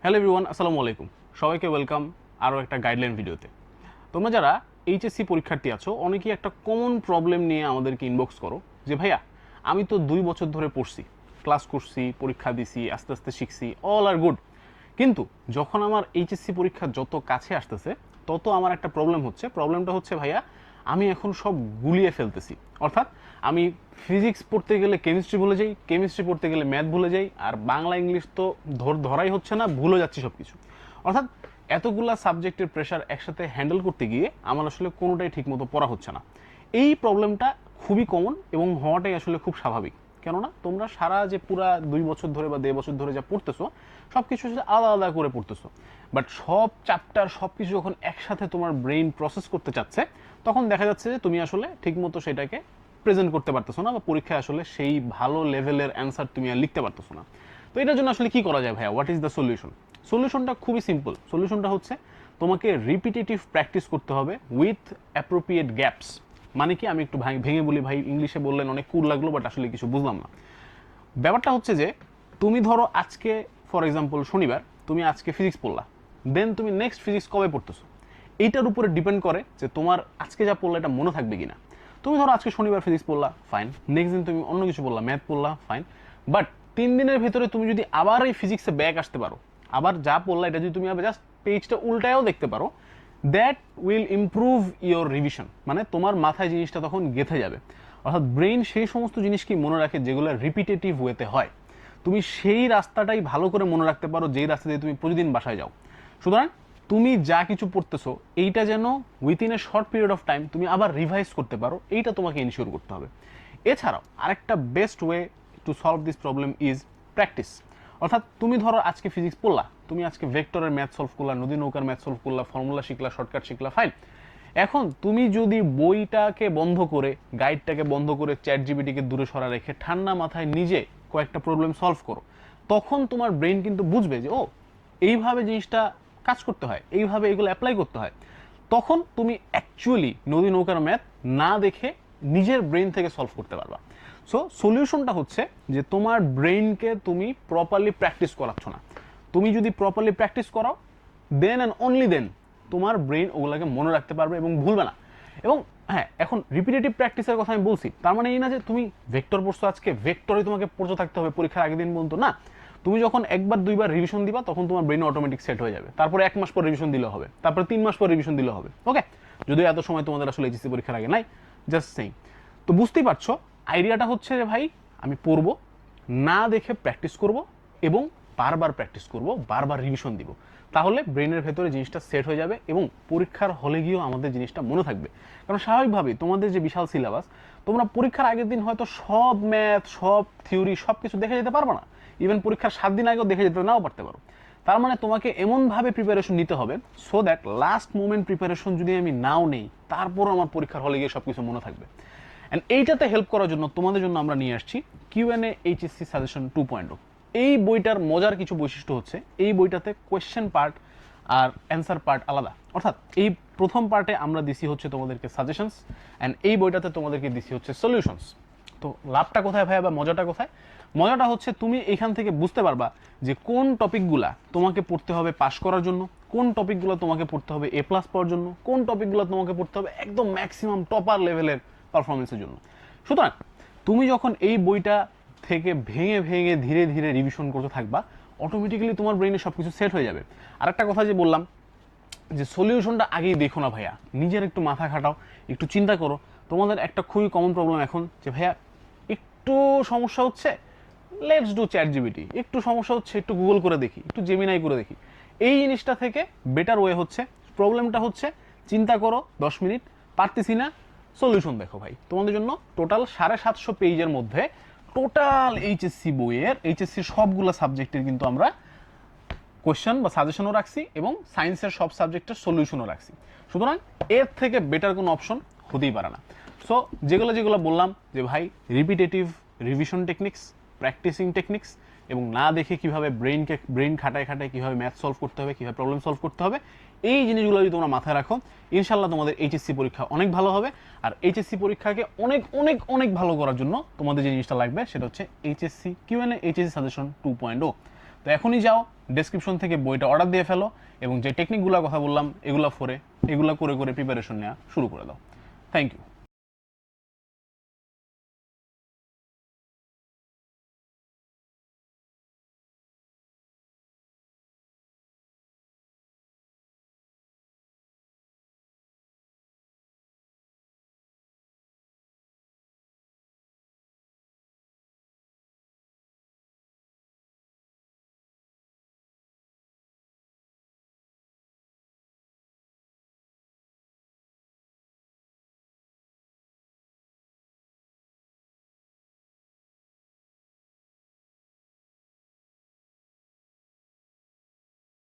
Hello everyone, আসসালামু আলাইকুম। সবাইকে ওয়েলকাম আরও একটা গাইডলাইন ভিডিওতে। তোমরা যারা এইচএসসি পরীক্ষার্থী আছো, অনেকেই একটা কমন প্রবলেম নিয়ে আমাদেরকে ইনবক্স করো যে ভাইয়া, আমি তো 2 বছর ধরে পড়ছি, ক্লাস করছি, পরীক্ষা দিছি, আস্তে আস্তে শিখছি, অল আর গুড, কিন্তু যখন আমার এইচএসসি পরীক্ষা যত কাছে আসতেছে তত আমার একটা প্রবলেম হচ্ছে। প্রবলেমটা হচ্ছে ভাইয়া, আমি এখন সব গুলিয়ে ফেলতেছি। অর্থাৎ আমি ফিজিক্স পড়তে গেলে কেমিস্ট্রি ভুলে যাই, কেমিস্ট্রি পড়তে গেলে ম্যাথ ভুলে যাই, আর বাংলা ইংলিশ তো ধরাই হচ্ছে না, ভুলে যাচ্ছি সব কিছু। অর্থাৎ এতগুলা সাবজেক্টের প্রেশার একসাথে হ্যান্ডেল করতে গিয়ে আমার আসলে কোনোটাই ঠিকমতো পড়া হচ্ছে না। এই প্রবলেমটা খুবই কমন এবং হওয়াটাই আসলে খুব স্বাভাবিক। কেননা তোমরা সারা যে পুরা 2 বছর ধরে বা 1.5 বছর ধরে যা পড়তেছো, সব কিছু আলাদা আলাদা করে পড়তেছো, বাট সব চ্যাপ্টার সব কিছু যখন একসাথে তোমার ব্রেইন প্রসেস করতে চাচ্ছে, তখন দেখা যাচ্ছে যে তুমি আসলে ঠিকমতো সেটাকে প্রেজেন্ট করতে পারতেছো না, বা পরীক্ষায় আসলে সেই ভালো লেভেলের অ্যান্সার তুমি আর লিখতে পারতেছো না। তো এটার জন্য আসলে কি করা যায় ভাইয়া, হোয়াট ইজ দ্য সলিউশন? সলিউশনটা খুবই সিম্পল। সলিউশনটা হচ্ছে তোমাকে রিপিটেটিভ প্র্যাকটিস করতে হবে উইথ অ্যাপ্রোপ্রিয়েট গ্যাপস। মানে কি, আমি একটু ভেঙে বলি ভাই, ইংলিশে বললেন অনেক কুল লাগলো, বাট আসলে কিছু বুঝলাম না। ব্যাপারটা হচ্ছে যে তুমি ধরো আজকে ফর এক্সাম্পল শনিবার, তুমি আজকে ফিজিক্স পড়লা, দেন তুমি নেক্সট ফিজিক্স কবে পড়তেছো এইটার উপরে ডিপেন্ড করে যে তোমার আজকে যা পড়লা এটা মনে থাকবে কিনা। তুমি ধরো আজকে শনিবার ফিজিক্স পড়লা, ফাইন, নেক্সট দিন তুমি অন্য কিছু পড়লা, ম্যাথ পড়লা, ফাইন, বাট 3 দিনের ভিতরে তুমি যদি আবার এই ফিজিক্সে ব্যাক আসতে পারো, আবার যা পড়লা এটা যদি তুমি আবার জাস্ট পেজটা উল্টায়ও দেখতে পারো, that will improve your revision. মানে তোমার মাথায় জিনিসটা তখন গেঁথে যাবে। অর্থাৎ ব্রেইন সেই সমস্ত জিনিসকেই মনে রাখে যেগুলো রিপিটেটিভ ওয়েতে হয়। তুমি সেই রাস্তাটাই ভালো করে মনে রাখতে পারো যেই রাস্তা দিয়ে তুমি প্রতিদিন বাসায় যাও। সুতরাং তুমি যা কিছু পড়তেছো এইটা যেন within a short period of time তুমি আবার রিভাইজ করতে পারো, এইটা তোমাকে ইনশিওর করতে হবে। এছাড়াও আরেকটা best way to solve this problem is practice. অর্থাৎ তুমি ধরো আজকে ফিজিক্স পড়লা, তুমি আজকে ভেক্টরের ম্যাথ সলভ করলা, নদী নৌকার ম্যাথ সলভ করলা, ফর্মুলা শিখলা, শর্টকাট শিখলা, ফাইন। এখন তুমি যদি বইটাকে বন্ধ করে, গাইডটাকে বন্ধ করে, চ্যাট জিপিটিকে দূরে সরা রেখে ঠান্ডা মাথায় নিজে কয়েকটা প্রবলেম সলভ করো, তখন তোমার ব্রেন কিন্তু বুঝবে যে ও, এইভাবে জিনিসটা কাজ করতে হয়, এইভাবে এগুলো অ্যাপ্লাই করতে হয়। তখন তুমি অ্যাকচুয়ালি নদী নৌকার ম্যাথ না দেখে নিজের ব্রেন থেকে সলভ করতে পারবা। সো সলিউশনটা হচ্ছে যে তোমার ব্রেইনকে তুমি প্রপারলি প্র্যাকটিস করাচ্ছ না। তুমি যদি প্রপারলি প্র্যাকটিস করাও, দেন অ্যান্ড অনলি দেন তোমার ব্রেন ওগুলোকে মনে রাখতে পারবে এবং ভুলবে না। এবং হ্যাঁ, এখন রিপিটেটিভ প্র্যাকটিসের কথা আমি বলছি, তার মানে এই না যে তুমি ভেক্টর পড়ছো আজকে, ভেক্টরই তোমাকে পড়তে থাকতে হবে পরীক্ষার আগের দিন পর্যন্ত, না। তুমি যখন একবার দুইবার রিভিশন দিবা, তখন তোমার ব্রেন অটোমেটিক সেট হয়ে যাবে। তারপরে 1 মাস পর রিভিশন দিলে হবে, তারপরে 3 মাস পর রিভিশন দিলে হবে। ওকে, যদিও এত সময় তোমাদের আসলে এইচএসসি পরীক্ষার আগে নাই, জাস্ট সেইং। তো বুঝতেই পারছো আইডিয়াটা হচ্ছে যে ভাই, আমি পড়বো, না দেখে প্র্যাকটিস করব, এবং বারবার প্র্যাকটিস করব, বারবার রিভিশন দিব। তাহলে ব্রেনের ভেতরে জিনিসটা সেট হয়ে যাবে এবং পরীক্ষার হলে গিয়েও আমাদের জিনিসটা মনে থাকবে। কারণ স্বাভাবিকভাবেই তোমাদের যে বিশাল সিলেবাস, তোমরা পরীক্ষার আগের দিন হয়তো সব ম্যাথ, সব থিওরি, সব কিছু দেখে যেতে পারবে না। ইভেন পরীক্ষার 7 দিন আগেও দেখে যেতে নাও পারতে পারো। তার মানে তোমাকে এমনভাবে প্রিপারেশন নিতে হবে so that last moment preparation যদি আমি নাও নেই, তারপরও আমার পরীক্ষার হলে গিয়ে সব কিছু মনে থাকবে। অ্যান্ড এইটাতে হেল্প করার জন্য তোমাদের জন্য আমরা নিয়ে আসছি কিউএনএ এইচএসসি সাজেশন 2.0। এই বইটার মজার কিছু বৈশিষ্ট্য হচ্ছে, এই বইটাতে কোয়েশ্চেন পার্ট আর অ্যান্সার পার্ট আলাদা। অর্থাৎ এই প্রথম পার্টে আমরা দিছি হচ্ছে তোমাদেরকে সাজেশনস, অ্যান্ড এই বইটাতে তোমাদেরকে দিছি হচ্ছে সলিউশনস। তো লাভটা কোথায় ভাই, বা মজাটা কোথায়? মজাটা হচ্ছে তুমি এখান থেকে বুঝতে পারবা যে কোন টপিকগুলা তোমাকে পড়তে হবে পাস করার জন্য, কোন টপিকগুলো তোমাকে পড়তে হবে এ প্লাস পাওয়ার জন্য, কোন টপিকগুলো তোমাকে পড়তে হবে একদম ম্যাক্সিমাম টপার লেভেলের পারফরমেন্সের জন্য। সুতরাং তুমি যখন এই বইটা থেকে ভেঙে ভেঙে ধীরে ধীরে রিভিশন করতে থাকবা, অটোমেটিক্যালি তোমার ব্রেইনে সব কিছু সেট হয়ে যাবে। আর একটা কথা যে বললাম যে সলিউশনটা আগেই দেখো না ভাইয়া, নিজের একটু মাথা খাটাও, একটু চিন্তা করো। তোমাদের একটা খুবই কমন প্রবলেম এখন যে ভাইয়া একটু সমস্যা হচ্ছে, লেটস ডু চ্যাট জিপিটি, একটু সমস্যা হচ্ছে একটু গুগল করে দেখি, একটু জেমিনাই করে দেখি। এই জিনিসটা থেকে বেটার ওয়ে হচ্ছে, প্রবলেমটা হচ্ছে চিন্তা করো 10 মিনিট, পারতেছি না, সলিউশন দেখো ভাই। তোমাদের জন্য টোটাল 750 পেজের মধ্যে টোটাল এইচএসসি বইয়ের, এইচএসসির সবগুলো সাবজেক্টের কিন্তু আমরা কোয়েশ্চেন বা সাজেশনও রাখছি এবং সায়েন্সের সব সাবজেক্টের সলিউশনও রাখছি। সুতরাং এর থেকে বেটার কোনো অপশন হতেই পারে না। সো যেগুলো যেগুলো বললাম যে ভাই, repetitive revision techniques, practising techniques, এবং না দেখে কিভাবে ব্রেন খাটায় খাটায় কীভাবে ম্যাথ সলভ করতে হবে, কীভাবে প্রবলেম সলভ করতে হবে, এই জিনিসগুলো যদি তোমরা মাথায় রাখো, ইনশাল্লাহ তোমাদের এইচএসসি পরীক্ষা অনেক ভালো হবে। আর এইচএসসি পরীক্ষাকে অনেক অনেক অনেক ভালো করার জন্য তোমাদের যে জিনিসটা লাগবে সেটা হচ্ছে এইচএসসি কিউএনএ এইচএসসি সাজেশন 2.0। তো এখনই যাও ডেসক্রিপশন থেকে বইটা অর্ডার দিয়ে ফেলো এবং যে টেকনিকগুলোর কথা বললাম এগুলো করে করে প্রিপারেশন নেওয়া শুরু করে দাও। Thank you.